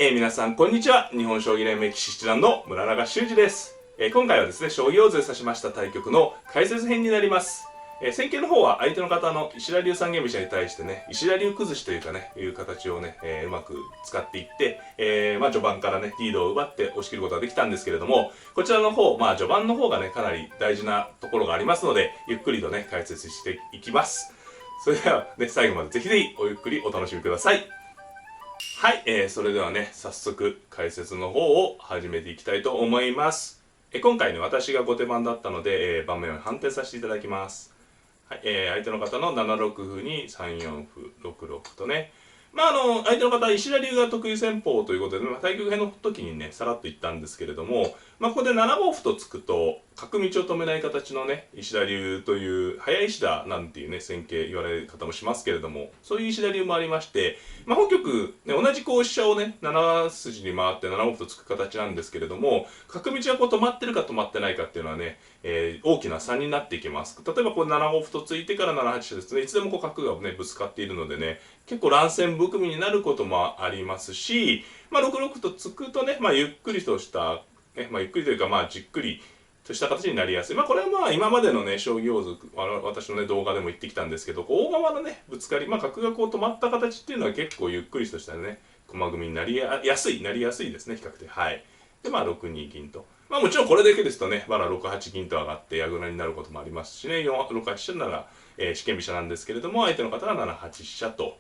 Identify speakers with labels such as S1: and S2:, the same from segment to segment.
S1: 皆さんこんにちは。日本将棋連盟棋士七段の村永修司です。今回はですね、将棋を指しました対局の解説編になります。戦型の方は相手の方の石田流三間飛車に対してね、石田流崩しというかね、いう形をね、うまく使っていって、序盤からね、リードを奪って押し切ることができたんですけれども、こちらの方、序盤の方がね、かなり大事なところがありますので、ゆっくりとね、解説していきます。それではね、最後までぜひぜひおゆっくりお楽しみください。はい、それではね、早速解説の方を始めていきたいと思います。今回ね、私が後手番だったので、盤面を判定させていただきます。はい、相手の方の7六歩に3四歩、6六歩とね、相手の方、石田流が得意戦法ということで、対局編の時にね、さらっと言ったんですけれども、ここで7五歩と突くと、角道を止めない形のね、石田流という、早石田なんていうね、戦型言われる方もしますけれども、そういう石田流もありまして、本局、ね、同じ飛車をね、7筋に回って7五歩と突く形なんですけれども、角道が止まってるか止まってないかっていうのはね、大きな差になっていきます。例えば7五歩と突いてから7八飛車ですね、いつでも角がね、ぶつかっているのでね、結構乱戦含みになることもありますし、6六と突くとね、ゆっくりとした、ゆっくりというかじっくりとした形になりやすい。これは今までのね、将棋王族、私のね、動画でも言ってきたんですけど、大側のね、ぶつかり、角が止まった形っていうのは結構ゆっくりとしたね、駒組みになりやすいですね、比較的。はい。で、6二銀と。もちろんこれだけですとね、6八銀と上がって矢倉になることもありますしね、6八飛車なら、四間飛車なんですけれども、相手の方が7八飛車と。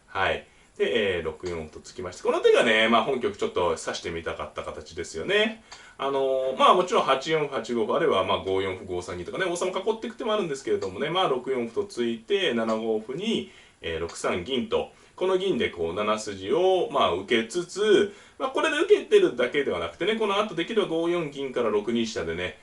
S1: はい。で、6四歩と突きまして、この手がね、本局ちょっと指してみたかった形ですよね。もちろん8四歩、8五歩、あるいは5四歩、5三銀とかね、王様囲っていく手もあるんですけれどもね、6四歩と突いて、7五歩に、6三銀と、この銀でこう7筋を受けつつ、これで受けてるだけではなくてね、この後できれば5四銀から6二飛車でね、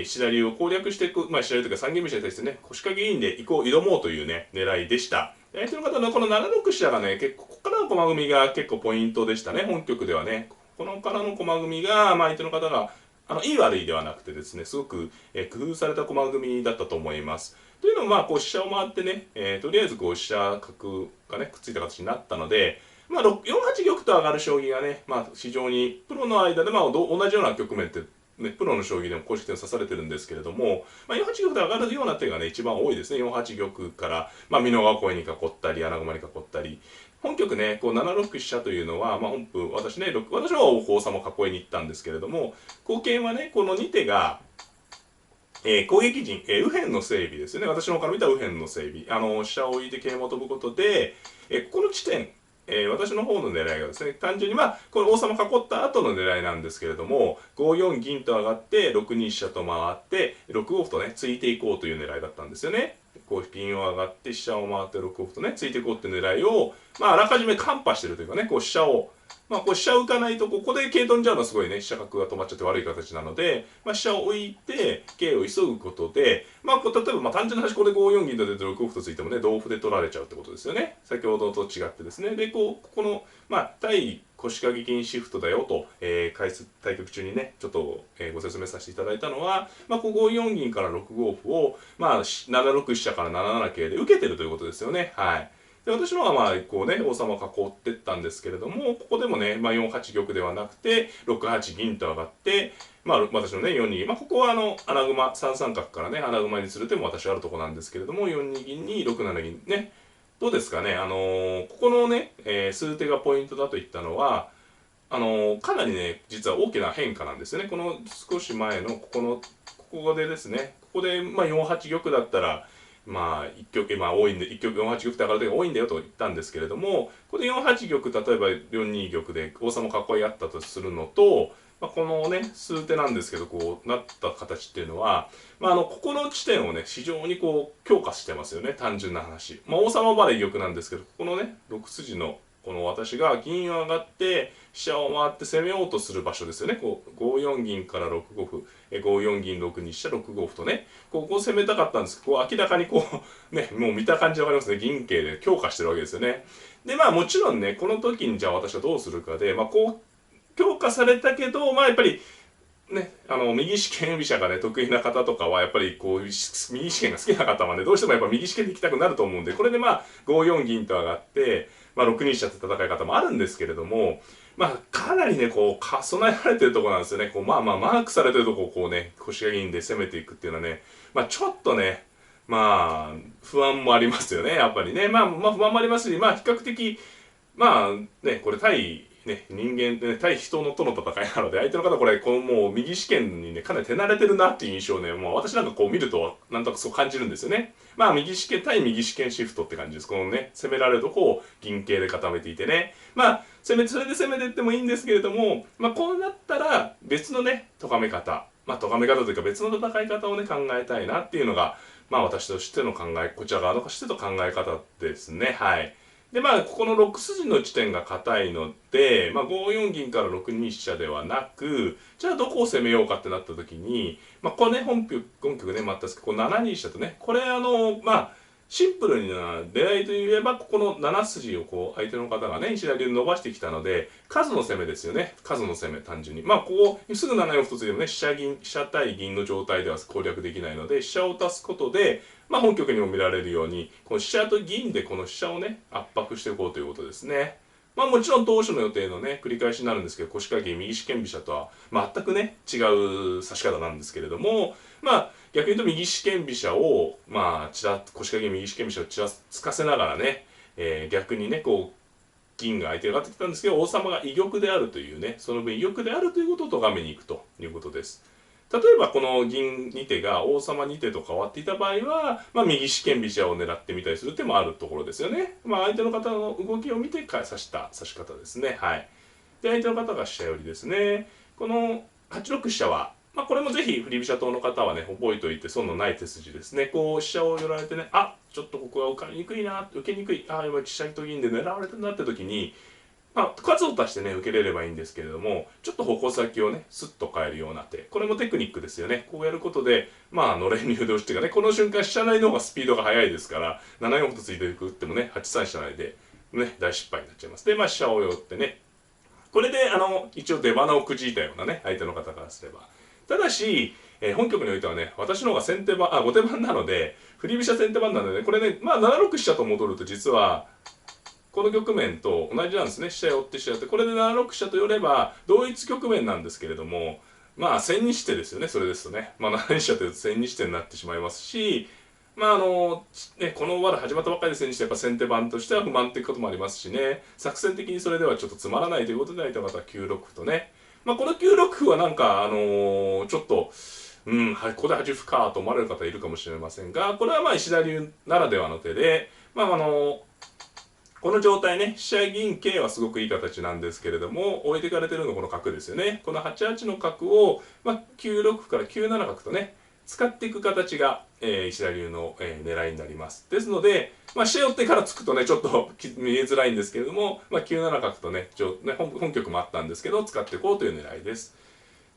S1: 石田流を攻略していく、石田流というか三間飛車に対してね、腰掛け銀で挑もうというね、狙いでした。相手の方のこの7六飛車がね、結構、ここからの駒組みが結構ポイントでしたね、本局ではね。このからの駒組みが、相手の方が、いい悪いではなくてですね、すごく、工夫された駒組みだったと思います。というのも、飛車を回ってね、とりあえず飛車角がね、くっついた形になったので、4八玉と上がる将棋がね、非常にプロの間で、同じような局面ってね、プロの将棋でも公式戦指されてるんですけれども、4八玉で上がるような手がね、一番多いですね。4八玉から、美濃囲いに囲ったり、穴熊に囲ったり。本局ね、7六飛車というのは、本譜、私は王様囲いに行ったんですけれども、後見はね、この2手が、攻撃陣、右辺の整備ですよね。私の方から見た右辺の整備。飛車を置いて桂馬を飛ぶことで、ここの地点、私の方の狙いがですね、単純にこの王様囲った後の狙いなんですけれども、5四銀と上がって、6二飛車と回って、6五歩とね、突いていこうという狙いだったんですよね。銀を上がって、飛車を回って6五歩とね、突いていこうって狙いを、あらかじめカンパしてるというかね、飛車を、飛車を浮かないと、ここで桂飛んじゃうのはすごいね、飛車角が止まっちゃって悪い形なので、飛車を置いて、桂を急ぐことで、例えば単純な話、ここで5四銀と出て6五歩とついてもね、同歩で取られちゃうってことですよね。先ほどと違ってですね。で、ここの、対腰掛け金シフトだよと、対局中にね、ちょっと、ご説明させていただいたのは、5四銀から6五歩を、7六飛車から7七桂で受けてるということですよね。はい。で、私のは王様を囲ってったんですけれども、ここでもね、4八玉ではなくて、6八銀と上がって、私のね、4二銀。ここは穴熊、3三角からね、穴熊にする手も私はあるとこなんですけれども、4二銀に6七銀ね。どうですかね、ここのね、数手がポイントだと言ったのは、かなりね、実は大きな変化なんですよね。この少し前の、ここでですね、ここで、4八玉だったら、一局、多いんで、一局4八玉って上がる手が多いんだよと言ったんですけれども、ここで4八玉、例えば4二玉で王様囲い合ったとするのと、このね、数手なんですけど、こうなった形っていうのは、ここの地点をね、非常に強化してますよね、単純な話。王様バレー玉なんですけど、ここのね、6筋の、この私が銀を上がって飛車を回って攻めようとする場所ですよね。5四銀から6五歩、5四銀6二飛車6五歩とね、ここを攻めたかったんですけど、明らかにね、もう見た感じわかりますね。銀桂で強化してるわけですよね。で、もちろんね、この時にじゃあ私はどうするかで、強化されたけど、やっぱり、ね、右四間飛車がね、得意な方とかは、やっぱり右四間が好きな方はね、どうしてもやっぱ右四間で行きたくなると思うんで、これで5四銀と上がって、6二飛車って戦い方もあるんですけれども、まあかなりねこう備えられてるところなんですよね。こうまあマークされてるとこをこうね腰掛け銀で攻めていくっていうのはね、まあちょっとねまあ不安もありますよね、やっぱりね。まあ不安もありますし、まあ比較的まあね、これ対ね、人間でね、対人のとの戦いなので、相手の方これ、このもう右試験にね、かなり手慣れてるなっていう印象をね、もう私なんかこう見ると、なんとなくそう感じるんですよね。まあ右試験対右試験シフトって感じです。このね、攻められるとこを銀形で固めていてね。まあ、それで攻めていってもいいんですけれども、まあこうなったら別のね、咎め方。まあ咎め方というか別の戦い方をね、考えたいなっていうのが、まあ私としての考え、こちら側のしてと考え方ですね。はい。でまあここの6筋の地点が硬いので、まあ、5四銀から6二飛車ではなく、じゃあどこを攻めようかってなった時に、まあ、これね本局ねまたこう7二飛車とね、これまあシンプルにな狙いといえばここの7筋をこう相手の方がね石田流伸ばしてきたので数の攻めですよね。数の攻め単純にまあここすぐ7四歩とついてもね飛車対銀の状態では攻略できないので飛車を足すことでまあ本局にも見られるようにこの飛車と銀でこの飛車をね圧迫していこうということですね。まあもちろん当初の予定のね繰り返しになるんですけど、腰掛け右四間飛車とは全くね違う指し方なんですけれども、まあ逆に言うと右四間飛車をまあ腰掛け右四間飛車をちらつかせながらね、逆にねこう銀が相手が上がってきたんですけど、王様が居玉であるというね、その分居玉であるということを咎めに行くということです。例えばこの銀2手が王様2手と変わっていた場合は、まあ、右四間飛車を狙ってみたりする手もあるところですよね。まあ、相手の方の動きを見て指した指し方ですね。はい。で、相手の方が飛車寄りですね。この8六飛車は、まあ、これもぜひ振り飛車党の方はね、覚えておいて損のない手筋ですね。こう飛車を寄られてね、あ、ちょっとここが受かりにくいな、受けにくい、あ、今飛車と銀で狙われてるなって時に、まあ、数を足してね、受けれればいいんですけれども、ちょっと矛先をね、スッと変えるような手。これもテクニックですよね。こうやることで、まあ、のれんに腕押しっていうかね、この瞬間、飛車成の方がスピードが速いですから、7四歩とついていくってもね、8三飛車成で、ね、大失敗になっちゃいます。で、まあ、飛車を寄ってね、これで、一応出花をくじいたようなね、相手の方からすれば。ただし、本局においてはね、私の方が先手番、後手番なので、振り飛車先手番なのでね、これね、まあ、7六飛車と戻ると実は、この局面と同じなんですね。飛車寄って飛車寄って。これで7六飛車と寄れば、同一局面なんですけれども、まあ、千日手ですよね、それですとね。まあ、7二飛車というと千日手になってしまいますし、まあね、このまだ始まったばっかりで千日手やっぱ先手番としては不満ということもありますしね、作戦的にそれではちょっとつまらないということで、相手の方は9六歩とね。まあ、この9六歩はなんか、ちょっと、はい、ここで8歩かと思われる方いるかもしれませんが、これはまあ石田流ならではの手で、まあこの状態ね、飛車銀桂はすごくいい形なんですけれども、置いてかれてるのがこの角ですよね。この8八の角を、まあ、9六から9七角とね、使っていく形が、石田流の、狙いになります。ですので、まあ、飛車寄ってからつくとね、ちょっと見えづらいんですけれども、まあ、9七角とね、本局もあったんですけど、使っていこうという狙いです。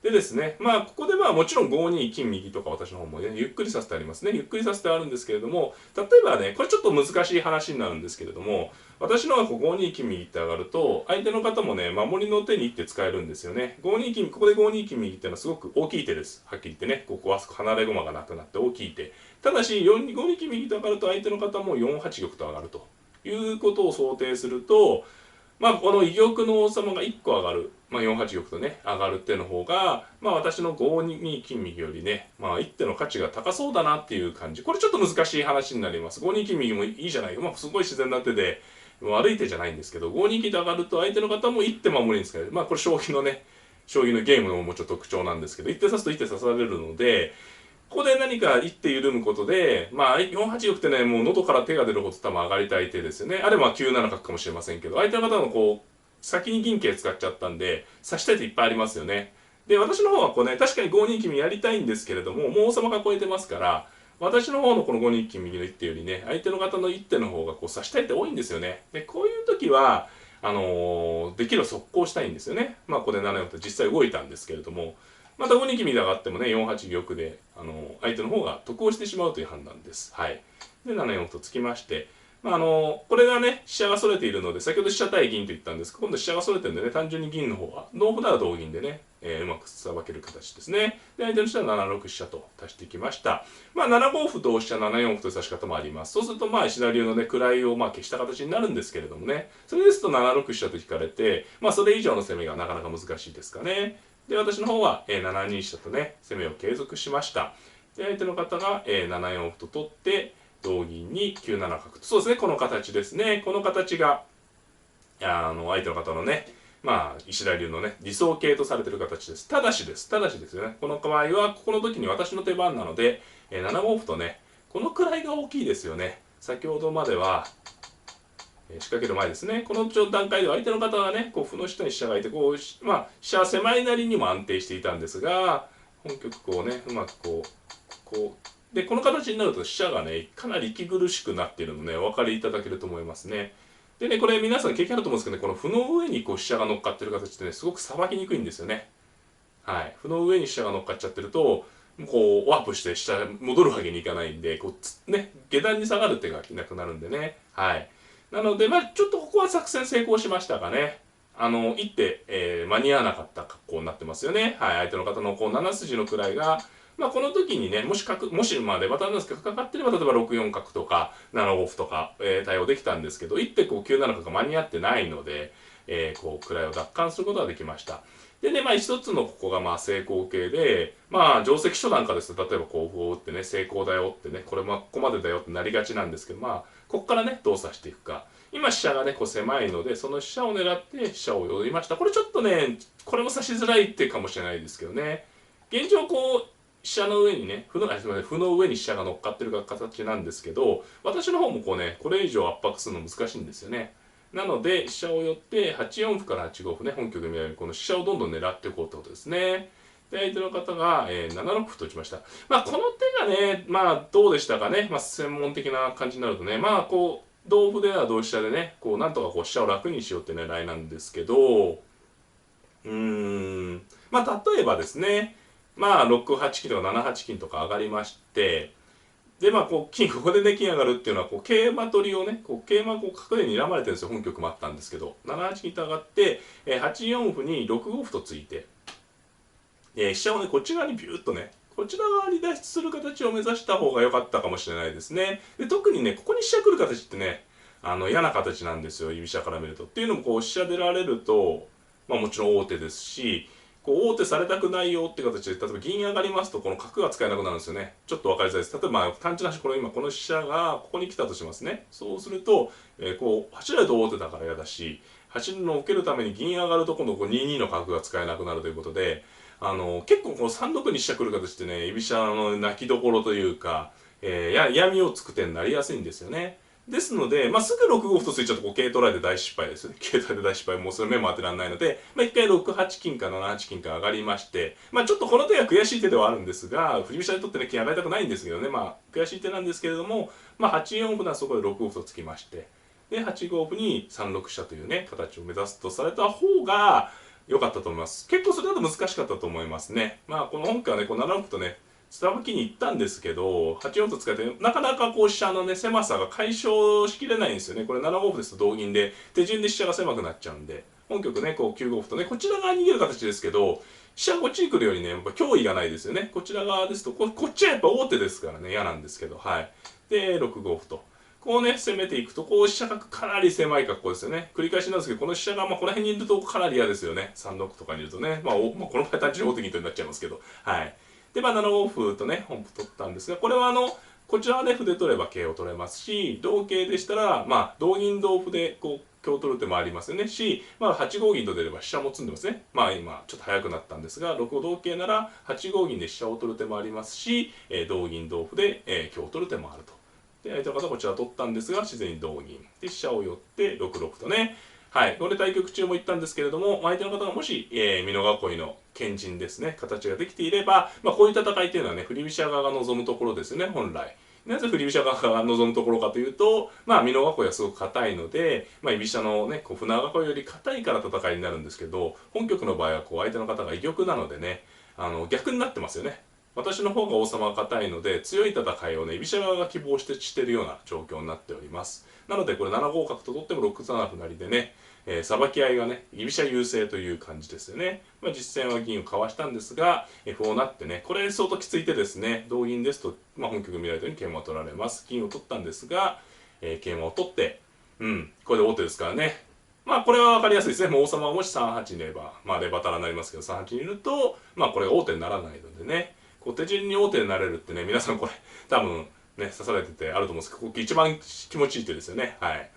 S1: でですね、まあ、ここでまあもちろん5二金右とか私の方もね、ゆっくりさせてありますね。ゆっくりさせてあるんですけれども、例えばね、これちょっと難しい話になるんですけれども、私のはこう5二金右って上がると、相手の方もね、守りの手に1手使えるんですよね。5二金、ここで5二金右っていうのはすごく大きい手です。はっきり言ってね、ここは離れ駒がなくなって大きい手。ただし、5二金右と上がると相手の方も4八玉と上がるということを想定すると、まあこの居玉の王様が1個上がる、まあ、4八玉とね上がる手の方が、まあ私の5二金右よりね、まあ一手の価値が高そうだなっていう感じ。これちょっと難しい話になります。5二金右もいいじゃないか、まあすごい自然な手で悪い手じゃないんですけど、5二金と上がると相手の方も1手守りに使える。まあこれ将棋のゲームのもうちょっと特徴なんですけど、1手指すと1手指されるので、ここで何か一手緩むことで、まあ、4八玉ってね、もう喉から手が出るほど多分上がりたい手ですよね。あれば9七角かもしれませんけど、相手の方のこう、先に銀桂使っちゃったんで、指したい手いっぱいありますよね。で、私の方はこうね、確かに5二金右やりたいんですけれども、もう王様が超えてますから、私の方のこの5二金右の一手よりね、相手の方の一手の方がこう指したい手多いんですよね。で、こういう時は、できれば速攻したいんですよね。まあ、ここで7四と実際動いたんですけれども、また5二金右で上がってもね、4八玉で、相手の方が得をしてしまうという判断です。はい。で、7四とつきまして、これがね、飛車が逸れているので、先ほど飛車対銀と言ったんですが、今度飛車が逸れてるんでね、単純に銀の方は、同歩なら同銀でね、うまくさばける形ですね。で、相手の飛車は7六飛車と足していきました。7五歩同飛車、7四歩という指し方もあります。そうすると、石田流のね、位を消した形になるんですけれどもね、それですと7六飛車と引かれて、それ以上の攻めがなかなか難しいですかね。で、私の方は、7二飛車とね、攻めを継続しました。で、相手の方が、7四歩と取って、同銀に9七角と。そうですね、この形ですね。この形が、相手の方のね、石田流のね、理想形とされている形です。ただしですよね。この場合は、ここの時に私の手番なので、7五歩とね、この位が大きいですよね。先ほどまでは、仕掛ける前ですね。この段階では相手の方がね、こう歩の下に飛車がいて、こう、飛車は狭いなりにも安定していたんですが、本局こうね、うまくこう、で、この形になると飛車がね、かなり息苦しくなっているので、お分かりいただけると思いますね。でね、これ皆さん経験あると思うんですけどね、この歩の上にこう飛車が乗っかってる形ってね、すごくさばきにくいんですよね。はい。歩の上に飛車が乗っかっちゃってると、こう、ワープして下戻るわけにいかないんで、こう、ね、下段に下がる手がなくなるんでね。はい。なので、ちょっとここは作戦成功しましたかね。一手、間に合わなかった格好になってますよね。はい。相手の方のこう7筋の位が、この時にね、もしレバタンなんですけど、かかってれば、例えば6四角とか、7五歩とか、対応できたんですけど、一手こう9七角が間に合ってないので、こう、位を奪還することができました。でね、一つのここが成功形で、定石書なんかですと、例えばこう歩を打ってね、成功だよってね、これもここまでだよってなりがちなんですけど、ここからね、どう指していくか。今飛車がね、こう狭いので、その飛車を狙って飛車を寄りました。これちょっとね、これも指しづらいってかもしれないですけどね。現状こう、飛車の上にね、歩の上に飛車が乗っかってる形なんですけど、私の方もこうね、これ以上圧迫するの難しいんですよね。なので、飛車を寄って8四歩から8五歩ね、本局で見られるこの飛車をどんどん狙っていこうってことですね。で、相手の方が、7六歩と打ちました。この手がね、どうでしたかね。専門的な感じになるとね、こう、同歩では同飛車でね、こう、なんとかこう、飛車を楽にしようって狙いなんですけど、例えばですね、6八金とか7八金とか上がりまして、で、ここでね、金上がるっていうのは、こう、桂馬取りをね、こう、桂馬こう角で睨まれてるんですよ。本局もあったんですけど、7八金と上がって、8四歩に6五歩とついて、飛車をね、こっち側にビューッとね、こちら側に脱出する形を目指した方が良かったかもしれないですね。で、特にね、ここに飛車来る形ってね、嫌な形なんですよ、居飛車から見ると。っていうのも、こう、飛車出られると、もちろん王手ですし、こう、王手されたくないよって形で、例えば銀上がりますと、この角が使えなくなるんですよね。ちょっと分かりづらいです。例えば、単純な話、この飛車がここに来たとしますね。そうすると、こう、8台と王手だから嫌だし、8の受けるために銀上がると、今度こう2二の角が使えなくなるということで、結構この3六に飛車来る形ってね、居飛車の泣きどころというか、嫌味をつく手になりやすいんですよね。ですので、すぐ6五歩とついちゃうと、こう、桂取られて大失敗ですよね。桂取られて大失敗。もうそれ目も当てられないので、一回6八金か7八金か上がりまして、ちょっとこの手は悔しい手ではあるんですが、振り飛車にとってね、金上がりたくないんですけどね、悔しい手なんですけれども、8四歩ならそこで6五歩とつきまして、で、8五歩に3六飛車というね、形を目指すとされた方が良かったと思います。結構それだと難しかったと思いますね。この本家はね、こう7六歩とね、スタバキに行ったんですけど、8四と使って、なかなかこう飛車のね、狭さが解消しきれないんですよね。これ7五歩ですと同銀で、手順で飛車が狭くなっちゃうんで、本局ね、こう9五歩とね、こちら側に逃げる形ですけど、飛車こっちに来るよりね、やっぱ脅威がないですよね。こちら側ですと、こっちはやっぱ王手ですからね、嫌なんですけど、はい。で、6五歩と。こうね、攻めていくと、こう飛車がかなり狭い格好ですよね。繰り返しなんですけど、この飛車がこの辺にいるとかなり嫌ですよね。3六とかにいるとね。この場合単純に王手銀とになっちゃいますけど、はい。で、7五歩とね、本譜取ったんですが、これはこちらはね、歩で取れば桂を取れますし、同桂でしたら、同銀同歩で、こう、香を取る手もありますよね。し、8五銀と出れば飛車も詰んでますね。今、ちょっと早くなったんですが、6五同桂なら、8五銀で飛車を取る手もありますし、同銀同歩で、香を取る手もあると。で、相手の方はこちら取ったんですが、自然に同銀。で、飛車を寄って、6六とね、はい。これ対局中も言ったんですけれども、相手の方がもし、美濃囲いの堅陣ですね、形ができていれば、こういう戦いっていうのはね、振り飛車側が望むところですよね、本来。なぜ振り飛車側が望むところかというと、美濃囲いはすごく硬いので、居飛車のね、こう船囲いより硬いから戦いになるんですけど、本局の場合はこう相手の方が居玉なのでね、逆になってますよね。私の方が王様が硬いので、強い戦いをね、居飛車側が希望してるような状況になっております。なのでこれ7五角と取っても6七歩成でね、さばき合いがね、居飛車優勢という感じですよね。実戦は銀をかわしたんですが、歩を成ってね、これ相当きつい手ですね。同銀ですと、本局見られたように桂馬を取られます。銀を取ったんですが、桂馬を取って、これで王手ですからね。これは分かりやすいですね。もう王様がもし3八にいれば、レバタラになりますけど、3八にいると、これが王手にならないのでね、手順に王手になれるってね、皆さんこれ、多分ね、指されててあると思うんですけど、ここ一番気持ちいい手ですよね。はい。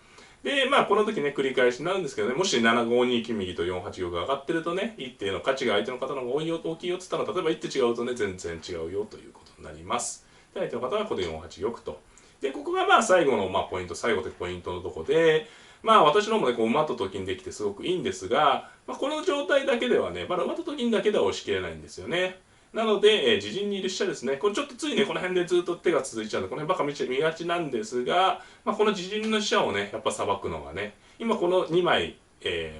S1: で、この時ね、繰り返しになるんですけどね、もし7五2金右と4八玉が上がってるとね、一手の価値が相手の方の方が大きいよって言ったら、例えば一手違うとね、全然違うよということになります。で、相手の方はここで4八玉と。で、ここが最後のポイント、最後でポイントのとこで、私の方もね、こう馬とと金できてすごくいいんですが、この状態だけではね、まだ馬とと金だけでは押し切れないんですよね。なので、自陣にいる飛車ですね。これちょっとついね、この辺でずっと手が続いちゃうので、この辺ばっか見がちなんですが、この自陣の飛車をね、やっぱさばくのがね、今この2枚、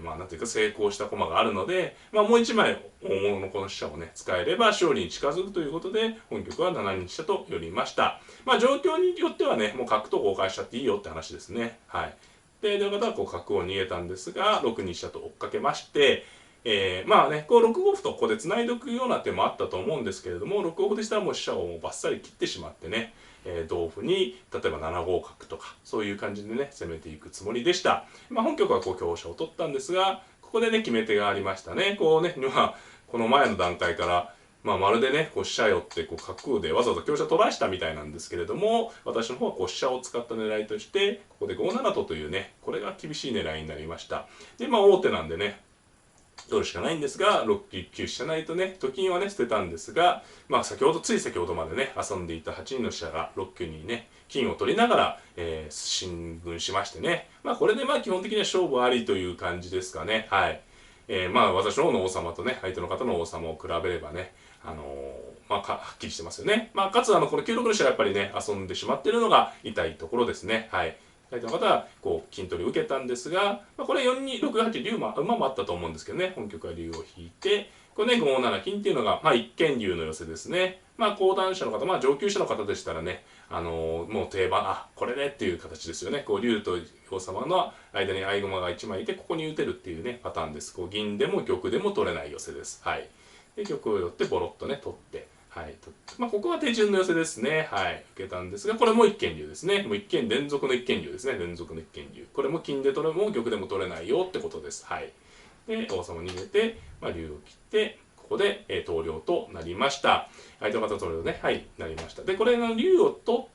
S1: なんていうか成功した駒があるので、もう1枚大物のこの飛車をね、使えれば勝利に近づくということで、本局は7二飛車と寄りました。状況によってはね、もう角と交換しちゃっていいよって話ですね。はい。で、の方はこう角を逃げたんですが、6二飛車と追っかけまして、こう6五歩とここで繋いでおくような手もあったと思うんですけれども、6五歩でしたらもう飛車をもうバッサリ切ってしまってね、同歩に例えば7五角とかそういう感じでね攻めていくつもりでした。本局はこう香車を取ったんですが、ここでね決め手がありましたね。こうね、この前の段階からまるでね、こう飛車寄ってこう角でわざわざ香車取らしたみたいなんですけれども、私の方はこう飛車を使った狙いとして、ここで5七とというね、これが厳しい狙いになりました。で、王手なんでね、取るしかないんですが、6九飛車成とね、と金はね、捨てたんですが、つい先ほどまでね、遊んでいた8人の飛車が6九にね、金を取りながら、進軍しましてね、これで基本的には勝負ありという感じですかね。はい。私の方の王様とね、相手の方の王様を比べればね、はっきりしてますよね。かつ、この9六の飛車がやっぱりね、遊んでしまっているのが痛いところですね。はい。相手の方はこう金取りを受けたんですが、これ4二6八竜馬もあったと思うんですけどね、本局は竜を引いて、これね5七金っていうのが一見竜の寄せですね。講談社の方、上級者の方でしたらね、もう定番、これねっていう形ですよね。こう竜と王様の間に合駒が1枚いて、ここに打てるっていうねパターンです。こう銀でも玉でも取れない寄せです。はい。で玉を寄ってボロッとね取って。はい、ここは手順の寄せですね。はい、受けたんですが、これも一見竜ですね。もう一見連続の一見竜ですね。連続の一見竜。これも金で取れも玉でも取れないよってことです。はい。で、王様逃げて、竜を切って、ここで、投了となりました。相手の方投了ね、はい、なりました。で、これの竜を取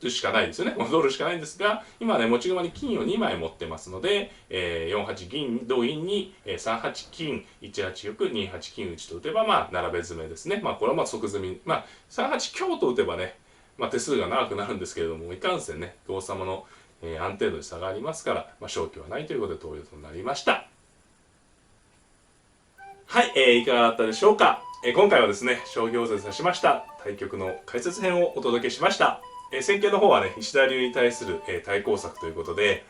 S1: しかないですよね。戻るしかないんですが、今はね、持ち駒に金を2枚持ってますので、4八銀、同銀に3八金、1八玉、2八金打ちと打てば、並べ詰めですね。これは即詰み。3八香と打てばね、手数が長くなるんですけれども、いかんせんね、王様の、安定度に差がありますから、勝機はないということで投了となりました。はい、いかがだったでしょうか。今回はですね、将棋を指しました対局の解説編をお届けしました。戦型の方はね、石田流に対する、対抗策ということで、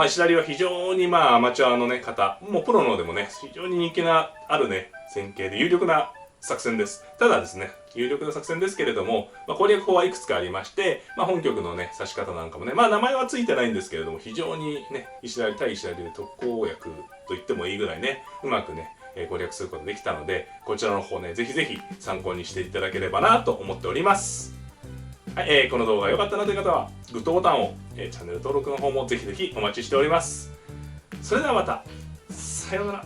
S1: 石田流は非常にアマチュアのね、方、もうプロのでもね、非常に人気のあるね、戦型で有力な作戦です。ただですね、有力な作戦ですけれども、攻略法はいくつかありまして、本局のね、指し方なんかもね、名前はついてないんですけれども、非常にね、対石田流で特効薬と言ってもいいぐらいね、うまくね、攻略することができたので、こちらの方ね、ぜひぜひ参考にしていただければなと思っております。はい、この動画が良かったなという方はグッドボタンを、チャンネル登録の方もぜひぜひお待ちしております。それではまた、さようなら。